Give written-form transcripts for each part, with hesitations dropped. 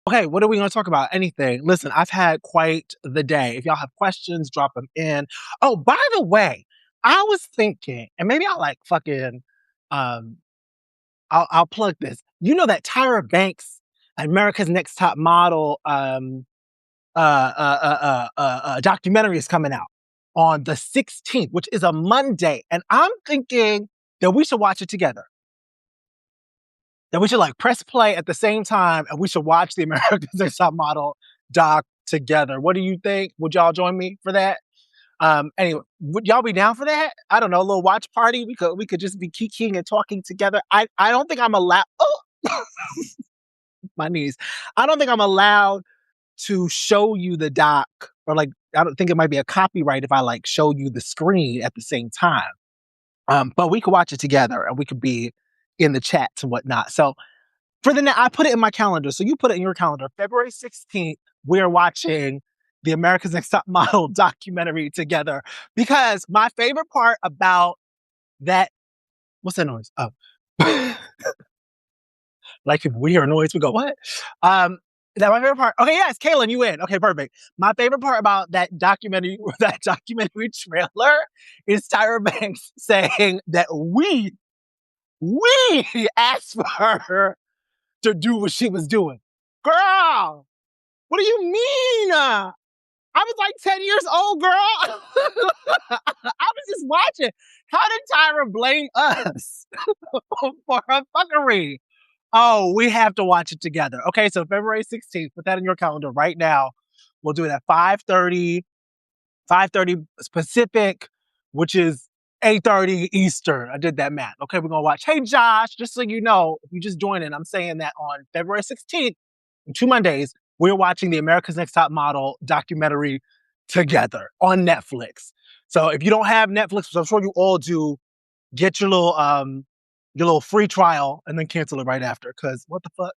Okay, what are we going to talk about? Anything. Listen, I've had quite the day. If y'all have questions, drop them in. Oh, by the way, I was thinking, and maybe I'll like fucking, um, I'll plug this. You know that Tyra Banks, America's Next Top Model, documentary is coming out on the 16th, which is a Monday, and I'm thinking that we should watch it together. That we should like press play at the same time and we should watch the America's Next Top Model doc together. What do you think? Would y'all join me for that? Anyway, would y'all be down for that? I don't know, a little watch party. We could just be kikiing and talking together. I don't think I'm allowed. Oh, my knees. I don't think I'm allowed to show you the doc, or like I don't think it might be a copyright if I like show you the screen at the same time. But we could watch it together and we could be in the chats and whatnot. So I put it in my calendar. So you put it in your calendar. February 16th, we're watching the America's Next Top Model documentary together. Because my favorite part about that, what's that noise? Oh. Like if we hear a noise, we go, what? That my favorite part. Okay, yes, Kaylin, you win. Okay, perfect. My favorite part about that documentary trailer is Tyra Banks saying that we asked for her to do what she was doing. Girl, what do you mean? I was like 10 years old, girl. I was just watching. How did Tyra blame us for her fuckery? Oh, we have to watch it together. Okay, so February 16th, put that in your calendar right now. We'll do it at 5:30 Pacific, which is 8:30 Eastern. I did that math. Okay, we're going to watch. Hey, Josh, just so you know, if you just joined in, I'm saying that on February 16th, in 2 Mondays, we're watching the America's Next Top Model documentary together on Netflix. So if you don't have Netflix, which I'm sure you all do, get your little free trial and then cancel it right after, because what the fuck?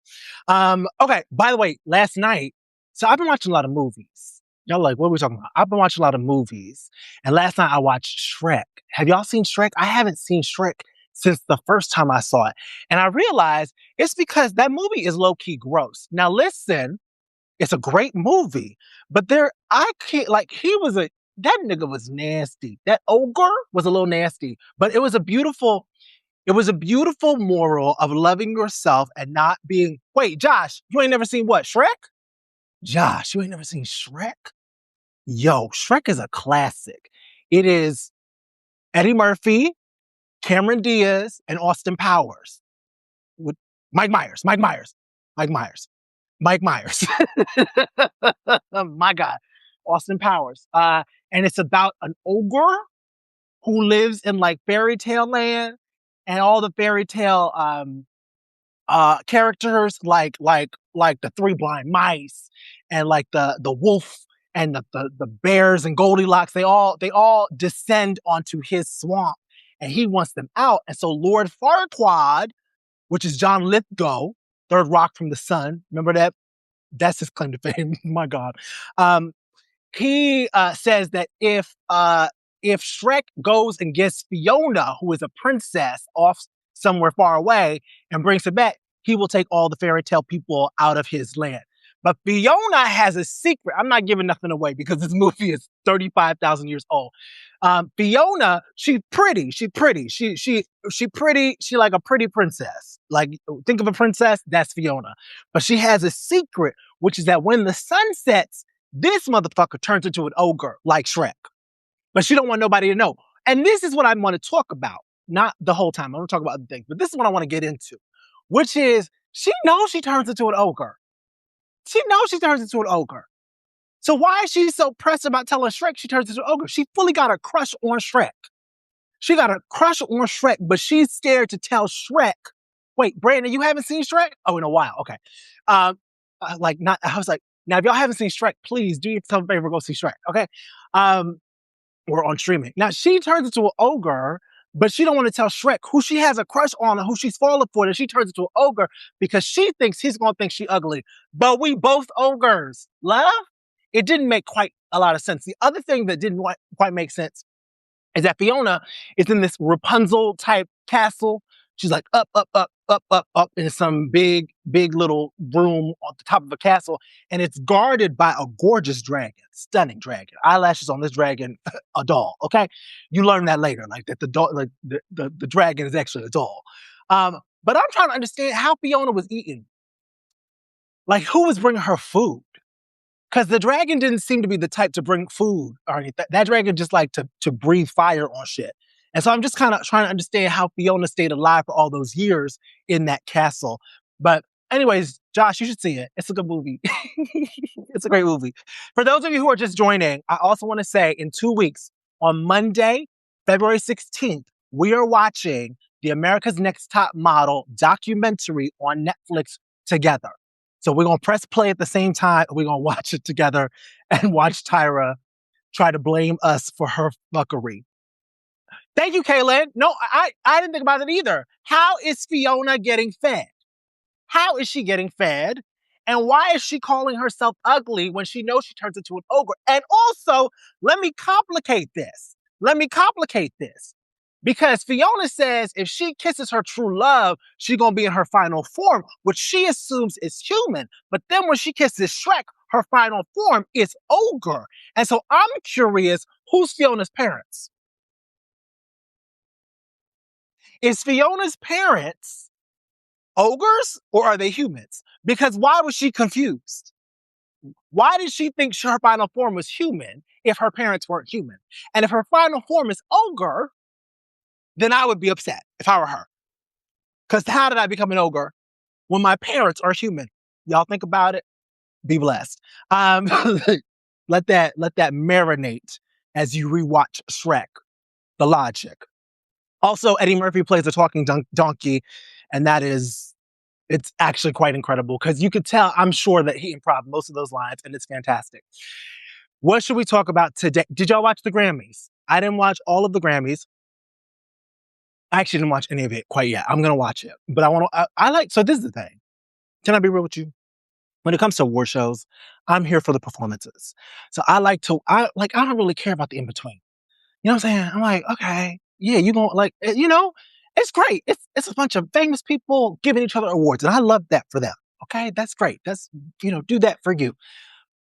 Okay, by the way, last night, so I've been watching a lot of movies. Y'all like, what are we talking about? I've been watching a lot of movies. And last night I watched Shrek. Have y'all seen Shrek? I haven't seen Shrek since the first time I saw it. And I realized it's because that movie is low-key gross. Now listen, it's a great movie, but I can't, like, that nigga was nasty. That ogre was a little nasty, but it was a beautiful moral of loving yourself and not being, wait, Josh, you ain't never seen what, Shrek? Josh, you ain't never seen Shrek? Yo, Shrek is a classic. It is Eddie Murphy, Cameron Diaz, and Austin Powers. With Mike Myers. My God. Austin Powers. And it's about an ogre who lives in like fairy tale land, and all the fairy tale characters like the three blind mice and like the wolf and the bears and Goldilocks, they all descend onto his swamp and he wants them out. And so Lord Farquaad, which is John Lithgow, third rock from the sun, remember that? That's his claim to fame. My God. He says that if Shrek goes and gets Fiona, who is a princess off somewhere far away, and brings her back, he will take all the fairy tale people out of his land. But Fiona has a secret. I'm not giving nothing away because this movie is 35,000 years old. Fiona, she's pretty. She pretty. She pretty. She like a pretty princess. Like, think of a princess, that's Fiona. But she has a secret, which is that when the sun sets, this motherfucker turns into an ogre like Shrek. But she don't want nobody to know. And this is what I want to talk about. Not the whole time. I want to talk about other things. But this is what I want to get into, which is she knows she turns into an ogre. She knows she turns into an ogre. So why is she so pressed about telling Shrek she turns into an ogre? She fully got a crush on Shrek. She got a crush on Shrek, but she's scared to tell Shrek. Wait, Brandon, you haven't seen Shrek? Oh, in a while. Okay. I was like, now if y'all haven't seen Shrek, please do yourself a favor, go see Shrek. Okay. Or on streaming. Now she turns into an ogre, but she don't want to tell Shrek who she has a crush on and who she's falling for, that she turns into an ogre because she thinks he's going to think she ugly. But we both ogres. Love? It didn't make quite a lot of sense. The other thing that didn't quite make sense is that Fiona is in this Rapunzel type castle. She's like up in some big little room on the top of a castle, and it's guarded by a gorgeous dragon, stunning dragon. Eyelashes on this dragon, a doll. Okay, you learn that later, like that the doll, like the dragon is actually a doll. But I'm trying to understand how Fiona was eating. Like, who was bringing her food? Because the dragon didn't seem to be the type to bring food or anything. That dragon just like to breathe fire on shit. And so I'm just kind of trying to understand how Fiona stayed alive for all those years in that castle. But anyways, Josh, you should see it. It's a good movie. It's a great movie. For those of you who are just joining, I also want to say in 2 weeks, on Monday, February 16th, we are watching the America's Next Top Model documentary on Netflix together. So we're going to press play at the same time. We're going to watch it together and watch Tyra try to blame us for her fuckery. Thank you, Kaylin. No, I didn't think about it either. How is Fiona getting fed? How is she getting fed? And why is she calling herself ugly when she knows she turns into an ogre? And also, let me complicate this. Because Fiona says if she kisses her true love, she's going to be in her final form, which she assumes is human. But then when she kisses Shrek, her final form is ogre. And so I'm curious, who's Fiona's parents? Is Fiona's parents ogres or are they humans? Because why was she confused? Why did she think her final form was human if her parents weren't human? And if her final form is ogre, then I would be upset if I were her. Because how did I become an ogre when my parents are human? Y'all think about it. Be blessed. Let that marinate as you rewatch Shrek, the logic. Also, Eddie Murphy plays a talking donkey, and it's actually quite incredible because you could tell, I'm sure, that he improv most of those lines, and it's fantastic. What should we talk about today? Did y'all watch the Grammys? I didn't watch all of the Grammys. I actually didn't watch any of it quite yet. I'm going to watch it. But so this is the thing. Can I be real with you? When it comes to award shows, I'm here for the performances. So I don't really care about the in-between. You know what I'm saying? I'm like, okay, yeah, you going like, it's great. It's a bunch of famous people giving each other awards. And I love that for them. Okay, that's great. That's, do that for you.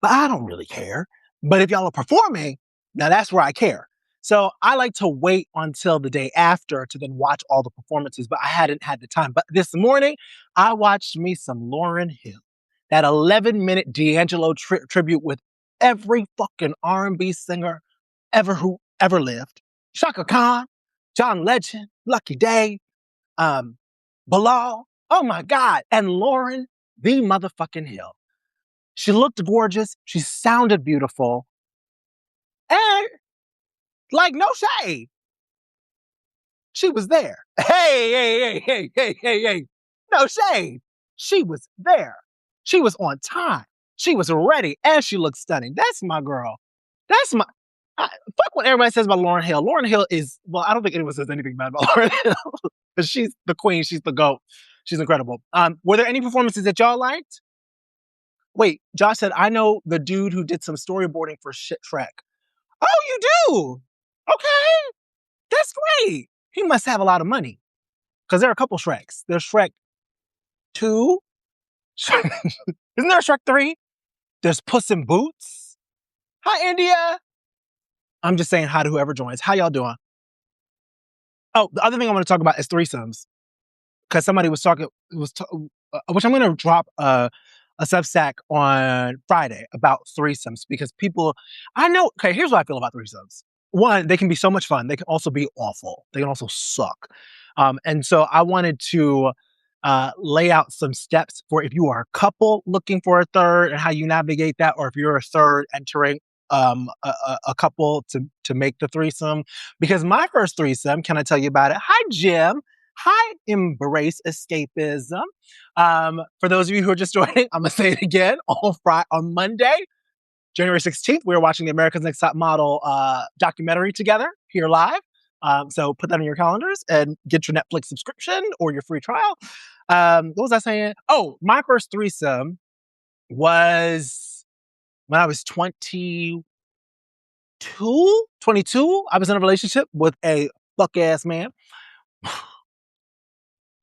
But I don't really care. But if y'all are performing, now that's where I care. So I like to wait until the day after to then watch all the performances, but I hadn't had the time. But this morning, I watched me some Lauryn Hill, that 11-minute D'Angelo tribute with every fucking R&B singer who ever lived. Shaka Khan, John Legend, Lucky Day, Bilal. Oh my God. And Lauryn, the motherfucking Hill. She looked gorgeous. She sounded beautiful. And like, no shade. She was there. Hey. No shade. She was there. She was on time. She was ready. And she looked stunning. That's my girl. Fuck what everybody says about Lauryn Hill. Lauryn Hill I don't think anyone says anything bad about Lauryn Hill. But she's the queen. She's the GOAT. She's incredible. Were there any performances that y'all liked? Wait, Josh said, I know the dude who did some storyboarding for Shrek. Oh, you do? Okay. That's great. He must have a lot of money. Because there are a couple Shreks. There's Shrek 2. Isn't there a Shrek 3? There's Puss in Boots. Hi, India. I'm just saying hi to whoever joins. How y'all doing? Oh, the other thing I want to talk about is threesomes. Because somebody was talking, which I'm going to drop a Substack on Friday about threesomes. Because okay, here's what I feel about threesomes. One, they can be so much fun. They can also be awful. They can also suck. And so I wanted to lay out some steps for if you are a couple looking for a third and how you navigate that, or if you're a third entering a couple to make the threesome. Because my first threesome, can I tell you about it? Hi, Jim. Hi, Embrace Escapism. For those of you who are just joining, I'm going to say it again. On Monday, January 16th, we're watching the America's Next Top Model documentary together here live. So put that in your calendars and get your Netflix subscription or your free trial. What was I saying? Oh, my first threesome was when I was 22. I was in a relationship with a fuck-ass man.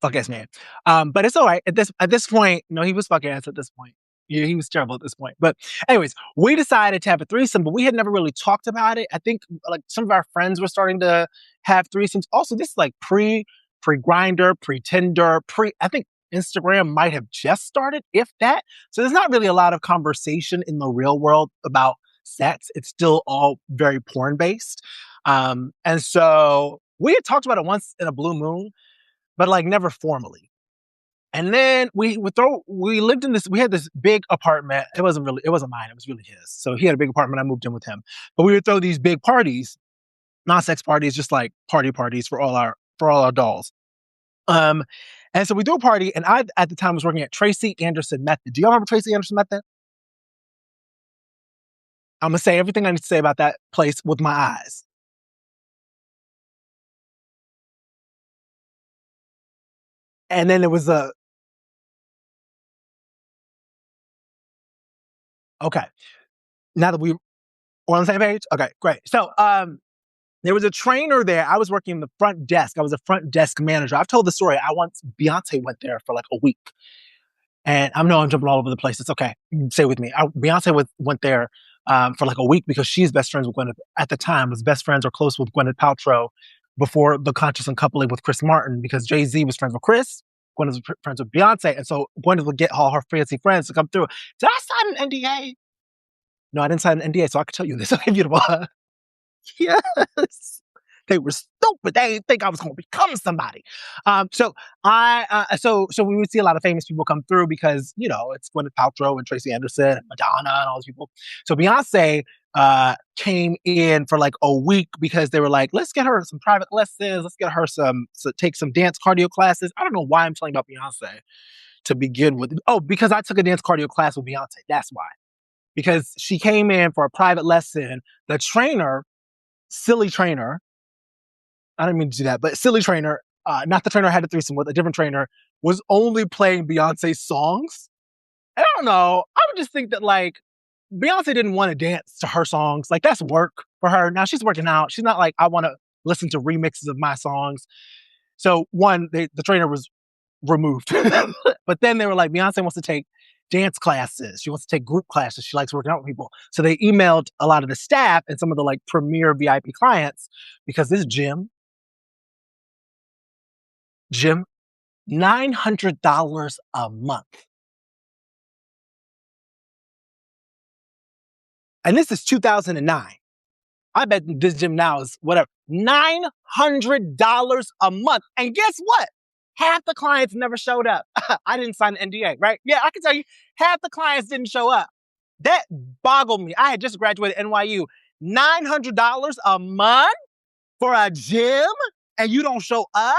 Fuck ass man. But it's all right. At this point, no, he was fuck ass at this point. Yeah, he was terrible at this point. But anyways, we decided to have a threesome, but we had never really talked about it. I think like some of our friends were starting to have threesomes. Also, this is like pre grinder, pre Tinder, pre. I think Instagram might have just started, if that. So there's not really a lot of conversation in the real world about sex. It's still all very porn based. And so we had talked about it once in a blue moon, but like never formally. And then we lived in this, we had this big apartment. It wasn't mine. It was really his. So he had a big apartment. I moved in with him, but we would throw these big parties, not sex parties, just like parties for all our dolls. Um, and so we threw a party, and I at the time was working at Tracy Anderson Method. Do y'all remember Tracy Anderson Method? I'm gonna say everything I need to say about that place with my eyes. And then there was a okay. Now that we're on the same page, okay, great. So there was a trainer there. I was working in the front desk. I was a front desk manager. I've told the story. I once Beyonce went there for like a week. And I know I'm jumping all over the place. It's okay. Stay with me. Beyonce went there for like a week because she's best friends with Gwyneth at the time, was best friends or close with Gwyneth Paltrow before the conscious uncoupling with Chris Martin, because Jay-Z was friends with Chris. Gwyneth was friends with Beyonce. And so Gwyneth would get all her fancy friends to come through. Did I sign an NDA? No, I didn't sign an NDA, so I could tell you this. Okay, beautiful. Yes. They were stupid. They didn't think I was going to become somebody. So we would see a lot of famous people come through because, it's Gwyneth Paltrow and Tracy Anderson and Madonna and all those people. So Beyonce came in for like a week because they were like, let's get her some private lessons. Let's get her take some dance cardio classes. I don't know why I'm telling you about Beyonce to begin with. Oh, because I took a dance cardio class with Beyonce. That's why. Because she came in for a private lesson. The trainer, silly trainer, I didn't mean to do that, but silly trainer, not the trainer I had a threesome with, a different trainer, was only playing Beyonce's songs. And I don't know. I would just think that like Beyonce didn't want to dance to her songs. Like that's work for her. Now she's working out. She's not like, I want to listen to remixes of my songs. So the trainer was removed. But then they were like, Beyonce wants to take dance classes. She wants to take group classes. She likes working out with people. So they emailed a lot of the staff and some of the like premier VIP clients because this gym, $900 a month. And this is 2009. I bet this gym now is whatever, $900 a month. And guess what? Half the clients never showed up. I didn't sign an NDA, right? Yeah, I can tell you, half the clients didn't show up. That boggled me. I had just graduated NYU. $900 a month for a gym and you don't show up?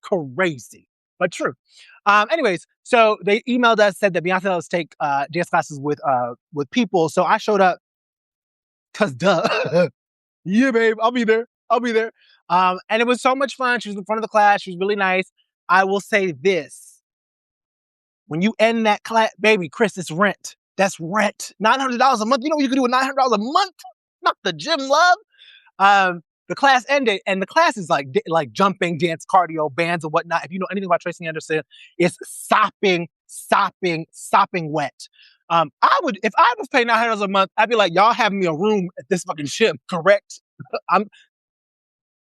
Crazy, but true. Anyways, so they emailed us, said that Beyonce let us take dance classes with people. So I showed up because duh. Yeah, babe, I'll be there. I'll be there. And it was so much fun. She was in front of the class. She was really nice. I will say this. When you end that class, baby, Chris, it's rent. That's rent. $900 a month. You know what you can do with $900 a month? Not the gym, love. The class ended, and the class is like jumping, dance, cardio, bands, and whatnot. If you know anything about Tracy Anderson, it's sopping wet. If I was paying $900 a month, I'd be like, y'all have me a room at this fucking gym, correct?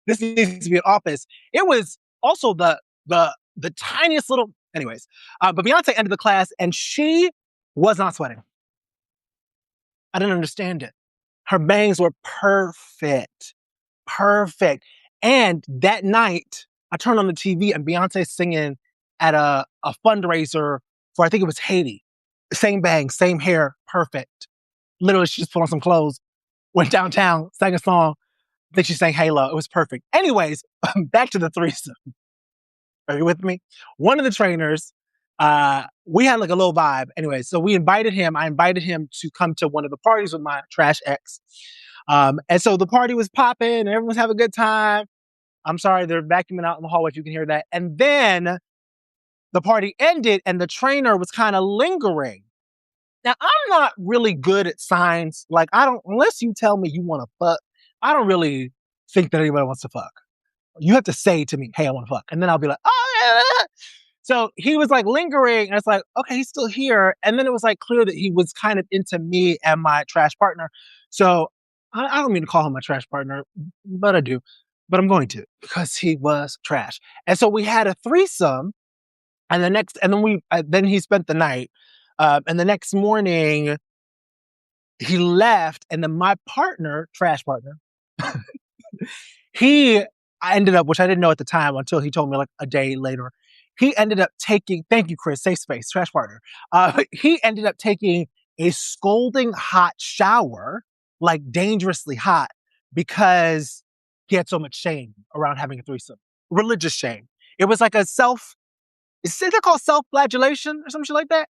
This needs to be an office. It was also the tiniest little, anyways. But Beyonce ended the class, and she was not sweating. I didn't understand it. Her bangs were perfect. And that night, I turned on the TV and Beyonce singing at a fundraiser for, I think it was Haiti. Same bangs, same hair, perfect. Literally, she just put on some clothes, went downtown, sang a song. I think she sang Halo. It was perfect. Anyways, back to the threesome. Are you with me? One of the trainers, we had like a little vibe. Anyway, so I invited him to come to one of the parties with my trash ex. And so the party was popping and everyone was having a good time. I'm sorry, they're vacuuming out in the hallway if you can hear that. And then the party ended and the trainer was kind of lingering. Now, I'm not really good at signs. Like, unless you tell me you want to fuck, I don't really think that anybody wants to fuck. You have to say to me, hey, I want to fuck. And then I'll be like, oh, So he was like lingering, and it's like, okay, he's still here. And then it was like clear that he was kind of into me and my trash partner. So I don't mean to call him my trash partner, but I do. But I'm going to because he was trash. And so we had a threesome, and then he spent the night. And the next morning he left, and then my partner, trash partner, he I ended up, which I didn't know at the time until he told me like a day later. He ended up taking, thank you, Chris, safe space, trash partner. He ended up taking a scalding hot shower, like dangerously hot, because he had so much shame around having a threesome. Religious shame. It was like is that called self-flagellation or something like that?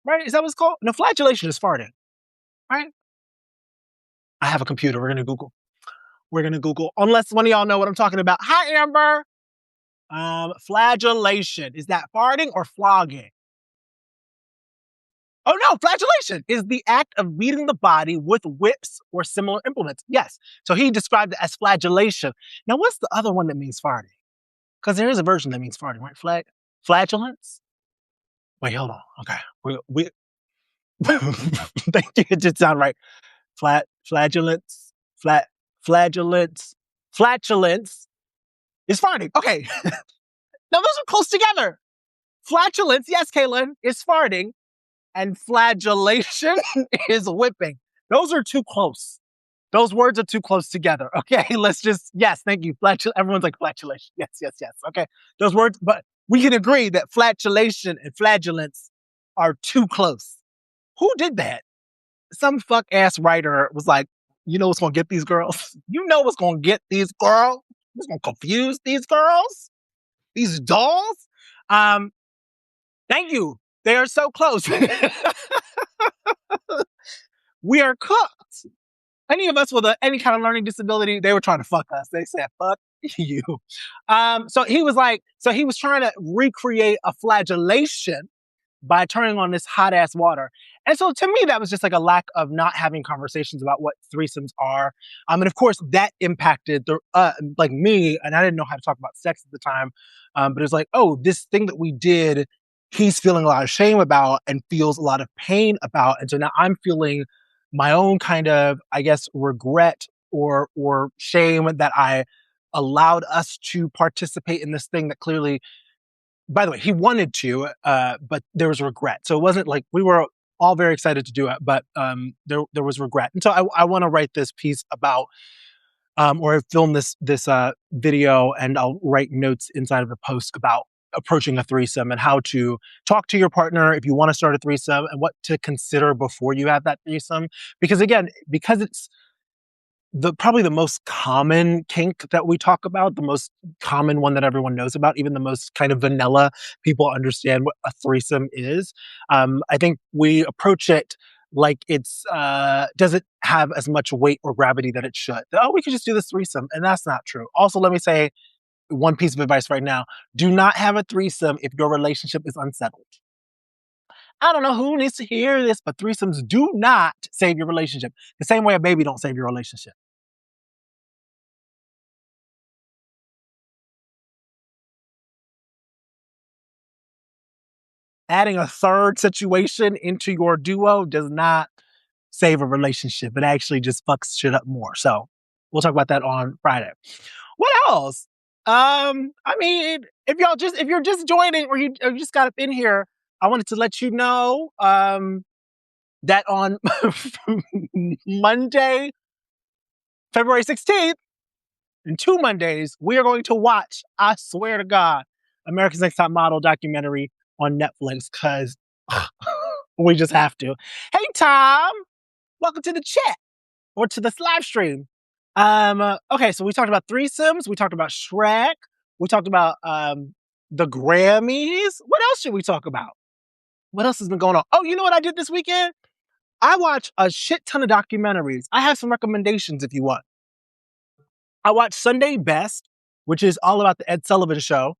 Right? Is that what it's called? No, flagellation is farting, right? I have a computer. We're going to Google. Unless one of y'all know what I'm talking about. Hi, Amber. Flagellation. Is that farting or flogging? Oh no, flagellation is the act of beating the body with whips or similar implements. Yes. So he described it as flagellation. Now, what's the other one that means farting? Because there is a version that means farting, right? Flatulence? Wait, hold on. Okay. We thank you. It did sound right. Flagellance. Flagellance. Flatulence is farting. Okay. Now those are close together. Flatulence, yes, Kaylin, is farting, and flagellation is whipping. Those are too close. Those words are too close together. Okay, yes, thank you. Everyone's like flatulation. Yes. Okay, those words, but we can agree that flatulation and flagellance are too close. Who did that? Some fuck ass writer was like, you know what's gonna get these girls? You know what's gonna get these girls? What's gonna confuse these girls? These dolls? Thank you. They are so close. We are cooked. Any of us with any kind of learning disability, they were trying to fuck us. They said, fuck you. So he was trying to recreate a flagellation by turning on this hot ass water. And so to me, that was just like a lack of not having conversations about what threesomes are. And of course that impacted like me, and I didn't know how to talk about sex at the time. But it was like, oh, this thing that we did, he's feeling a lot of shame about and feels a lot of pain about. And so now I'm feeling my own kind of, I guess, regret or shame that I allowed us to participate in this thing that clearly, by the way, he wanted to, but there was regret. So it wasn't like we were all very excited to do it, but there was regret. And so I want to write this piece about, or film this video, and I'll write notes inside of the post about approaching a threesome and how to talk to your partner if you want to start a threesome and what to consider before you have that threesome. Because again, because it's probably the most common kink that we talk about, the most common one that everyone knows about, even the most kind of vanilla people understand what a threesome is. I think we approach it like it's doesn't have as much weight or gravity that it should. Oh, we could just do this threesome, and that's not true. Also, let me say one piece of advice right now: do not have a threesome if your relationship is unsettled. I don't know who needs to hear this, but threesomes do not save your relationship. The same way a baby don't save your relationship. Adding a third situation into your duo does not save a relationship. It actually just fucks shit up more. So we'll talk about that on Friday. What else? I mean, if you're just joining or you just got up in here, I wanted to let you know that on Monday, February 16th, in 2 Mondays, we are going to watch, I swear to God, America's Next Top Model documentary on Netflix, because we just have to. Hey, Tom, welcome to the chat or to this live stream. Okay, so we talked about threesomes, we talked about Shrek, we talked about the Grammys. What else should we talk about? What else has been going on? Oh, you know what I did this weekend? I watched a shit ton of documentaries. I have some recommendations if you want. I watched Sunday Best, which is all about the Ed Sullivan Show,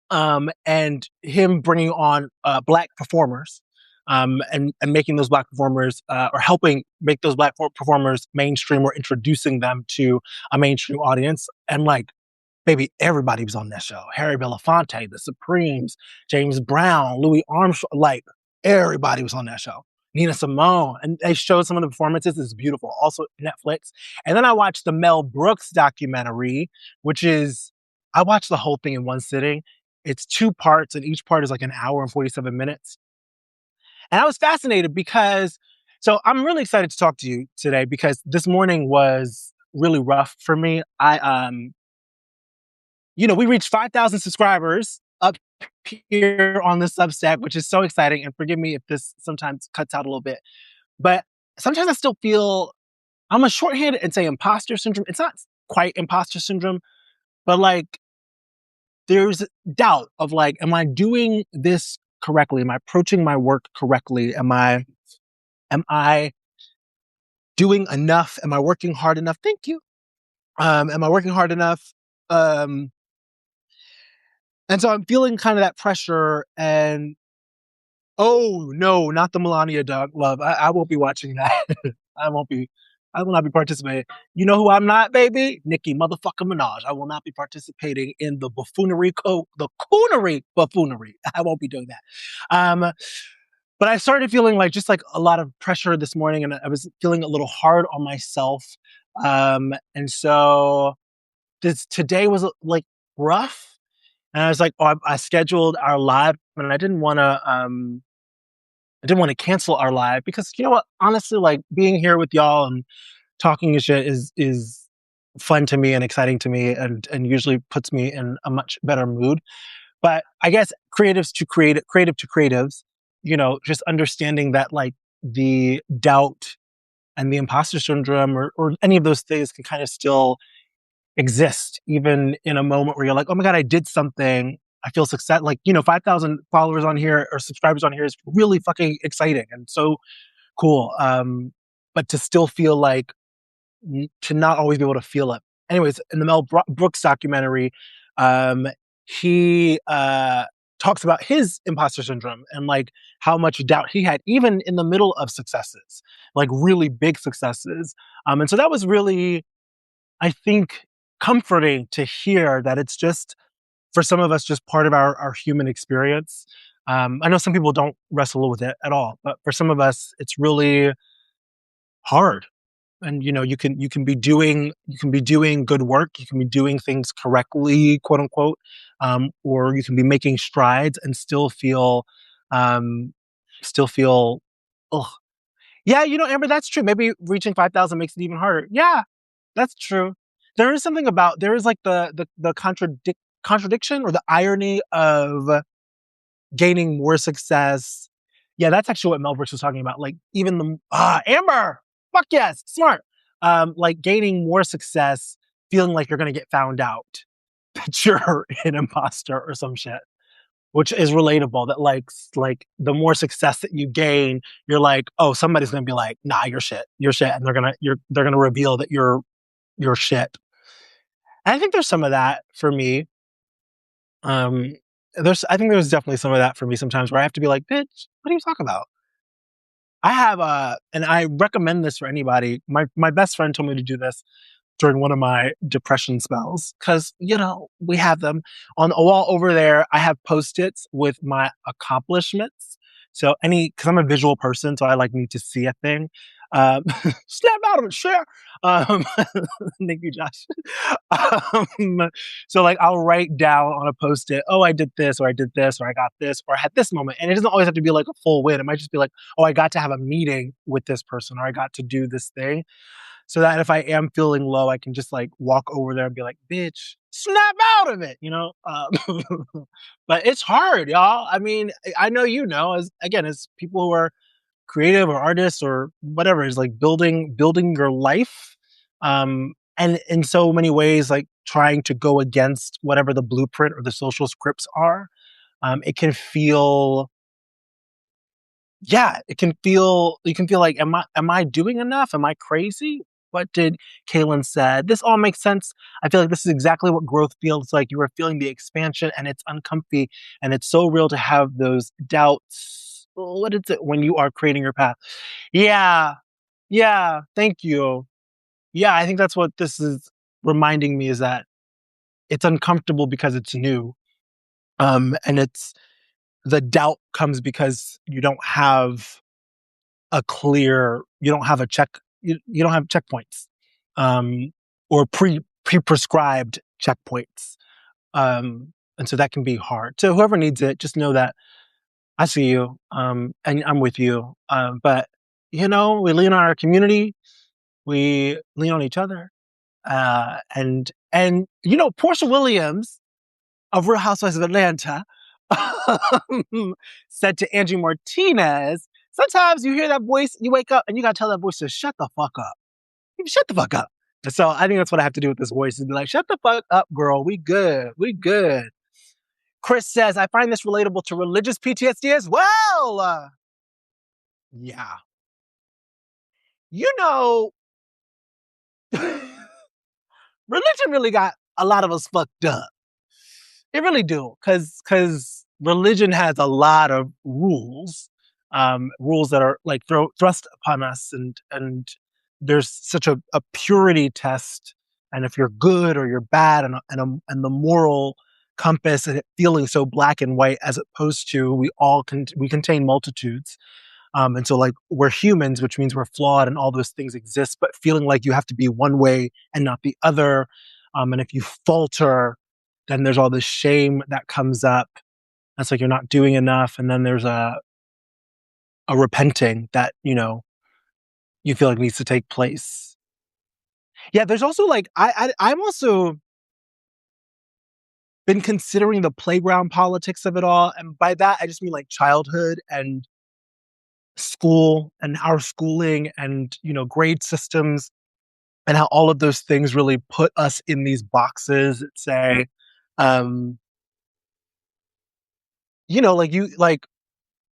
and him bringing on Black performers, and making those Black performers, or helping make those Black performers mainstream, or introducing them to a mainstream audience. And like, baby, everybody was on that show. Harry Belafonte, the Supremes, James Brown, Louis Armstrong, like everybody was on that show. Nina Simone, and they showed some of the performances. It's beautiful. Also Netflix. And then I watched the Mel Brooks documentary, which is I watched the whole thing in one sitting. It's two parts, and each part is like an hour and 47 minutes. And I was fascinated because, so I'm really excited to talk to you today because this morning was really rough for me. We reached 5,000 subscribers up here on the Substack, which is so exciting. And forgive me if this sometimes cuts out a little bit, but sometimes I still feel I'm a shorthand and say imposter syndrome. It's not quite imposter syndrome, but like there's doubt of like, am I doing this correctly? Am I approaching my work correctly? Am I doing enough? Am I working hard enough? Thank you. Am I working hard enough? Um, and so I'm feeling kind of that pressure and oh no, not the Melania Dog Love. I won't be watching that. I won't be. I will not be participating. You know who I'm not, baby? Nicki motherfucking Minaj. I will not be participating in the buffoonery, the coonery buffoonery. I won't be doing that. Um, but I started feeling like just like a lot of pressure this morning, and I was feeling a little hard on myself. And so this today was like rough, and I was like, oh, I scheduled our live, and I didn't want to cancel our live because you know what? Honestly, like being here with y'all and talking and shit is fun to me and exciting to me and usually puts me in a much better mood. But I guess creative to creatives, just understanding that like the doubt and the imposter syndrome or any of those things can kind of still exist even in a moment where you're like, oh my God, I did something. I feel success. Like, 5,000 followers on here or subscribers on here is really fucking exciting and so cool. But to still feel like, to not always be able to feel it. Anyways, in the Mel Brooks documentary, he talks about his imposter syndrome and like how much doubt he had, even in the middle of successes, like really big successes. And so that was really, I think, comforting to hear that it's just, for some of us, just part of our human experience. I know some people don't wrestle with it at all, but for some of us, it's really hard. And you can be doing good work, you can be doing things correctly, quote unquote, or you can be making strides and um, still feel, oh, yeah, Amber, that's true. Maybe reaching 5,000 makes it even harder. Yeah, that's true. There is like the contradiction or the irony of gaining more success. Yeah, that's actually what Mel Brooks was talking about. Like even Amber, fuck yes, smart. Like gaining more success, feeling like you're gonna get found out that you're an imposter or some shit, which is relatable. That like the more success that you gain, you're like, oh, somebody's gonna be like, nah, you're shit, and they're gonna reveal that you're shit. And I think there's some of that for me. Um, I think there's definitely some of that for me sometimes where I have to be like, bitch, what are you talking about? I have and I recommend this for anybody. My best friend told me to do this during one of my depression spells because we have them on a wall over there. I have post-its with my accomplishments. So because I'm a visual person, so I like need to see a thing. Snap out of it, share. Um, Thank you, Josh. So like I'll write down on a post-it, oh, I did this, or I did this, or I got this, or I had this moment. And it doesn't always have to be like a full win. It might just be like, oh, I got to have a meeting with this person, or I got to do this thing. So that if I am feeling low, I can just like walk over there and be like, bitch, snap out of it. But it's hard, y'all. I mean, I know, as people who are creative or artists or whatever, is like building your life. And in so many ways, like trying to go against whatever the blueprint or the social scripts are. It can feel, yeah, you can feel like, am I doing enough? Am I crazy? What did Kaylin said? This all makes sense. I feel like this is exactly what growth feels like. You are feeling the expansion and it's uncomfy and it's so real to have those doubts. What is it when you are creating your path? Yeah. Yeah. Thank you. Yeah. I think that's what this is reminding me, is that it's uncomfortable because it's new. And it's the doubt comes because you don't have you don't have a you don't have checkpoints, um, or pre-prescribed checkpoints. And so that can be hard. So whoever needs it, just know that I see you, and I'm with you. But we lean on our community, we lean on each other, and Portia Williams of Real Housewives of Atlanta said to Angie Martinez, sometimes you hear that voice, you wake up and you gotta tell that voice to shut the fuck up. Shut the fuck up. And so I think that's what I have to do with this voice is be like, shut the fuck up, girl. We good. We good. Chris says, I find this relatable to religious PTSD as well. Yeah. You know, religion really got a lot of us fucked up. It really do, because religion has a lot of rules, rules that are like thrust upon us, and there's such a purity test, and if you're good or you're bad, and the moral compass and it feeling so black and white as opposed to we contain multitudes. And so, like, we're humans, which means we're flawed and all those things exist, but feeling like you have to be one way and not the other. And if you falter, then there's all this shame that comes up. That's like you're not doing enough. And then there's a repenting that, you feel like needs to take place. Yeah, there's also like, I'm also been considering the playground politics of it all. And by that, I just mean like childhood and school and our schooling and grade systems, and how all of those things really put us in these boxes that say, um like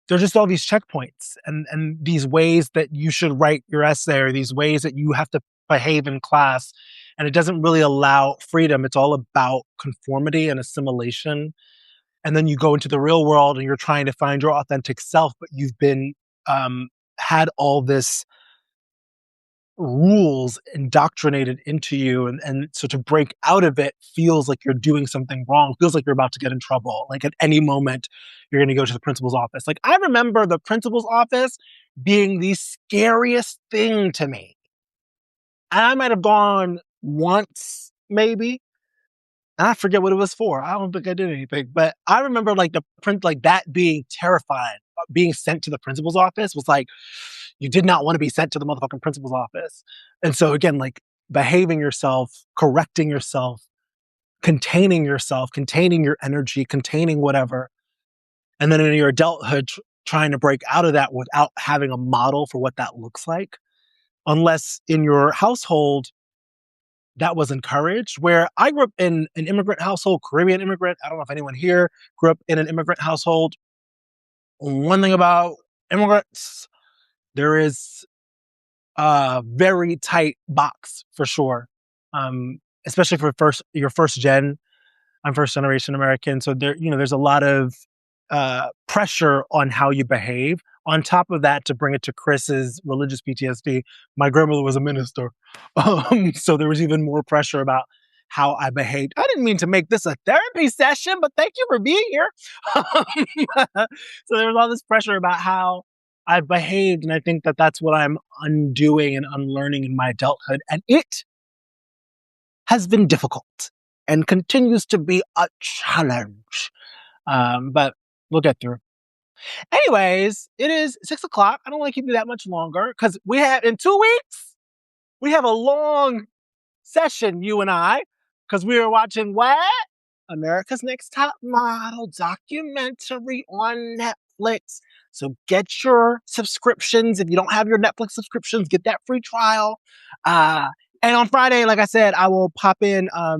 there's just all these checkpoints and these ways that you should write your essay, or these ways that you have to behave in class, and it doesn't really allow freedom. It's all about conformity and assimilation. And then you go into the real world and you're trying to find your authentic self, but you've been had all this rules indoctrinated into you, and so to break out of it feels like you're doing something wrong, feels like you're about to get in trouble, like at any moment you're going to go to the principal's office. Like, I remember the principal's office being the scariest thing to me, and I might have gone once, maybe. I forget what it was for. I don't think I did anything, but I remember like that being terrifying. Being sent to the principal's office was like, you did not want to be sent to the motherfucking principal's office. And so again, like behaving yourself, correcting yourself, containing your energy, containing whatever. And then in your adulthood, trying to break out of that without having a model for what that looks like. Unless in your household, that was encouraged. Where I grew up in an immigrant household, Caribbean immigrant. I don't know if anyone here grew up in an immigrant household. One thing about immigrants, there is a very tight box for sure. Especially for your first gen. I'm first generation American, so there's a lot of pressure on how you behave. On top of that, to bring it to Chris's religious PTSD, my grandmother was a minister, so there was even more pressure about how I behaved. I didn't mean to make this a therapy session, but thank you for being here. So there was all this pressure about how I behaved, and I think that that's what I'm undoing and unlearning in my adulthood, and it has been difficult and continues to be a challenge. But we'll get through. Anyways, it is 6:00. I don't want to keep you that much longer because in 2 weeks, we have a long session, you and I, because we are watching what? America's Next Top Model documentary on Netflix. So get your subscriptions. If you don't have your Netflix subscriptions, get that free trial. And on Friday, like I said, I will pop in a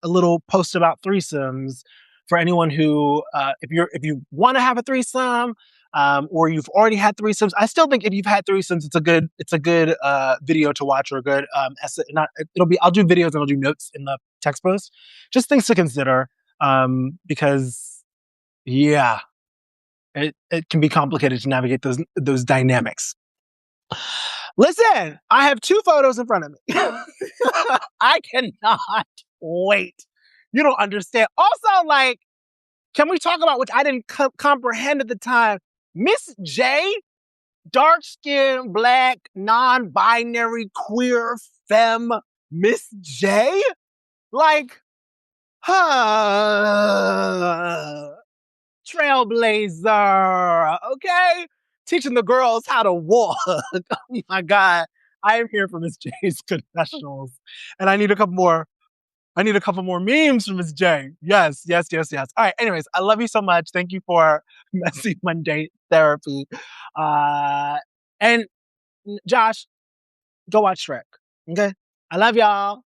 little post about threesomes for anyone who, if you want to have a threesome, or you've already had threesomes. I still think if you've had threesomes, it's a good video to watch, or a good essay. I'll do videos and I'll do notes in the text post, just things to consider, because yeah, it can be complicated to navigate those dynamics. Listen, I have 2 photos in front of me. I cannot wait. You don't understand. Also, like, can we talk about, which I didn't comprehend at the time, Miss J, dark skinned, black, non-binary, queer, femme, Miss J? Like, trailblazer, okay? Teaching the girls how to walk. Oh my God. I am here for Miss J's confessionals. And I need a couple more. I need a couple more memes from Miss J. Yes, yes, yes, yes. All right. Anyways, I love you so much. Thank you for messy Monday therapy. And Josh, go watch Shrek. Okay. I love y'all.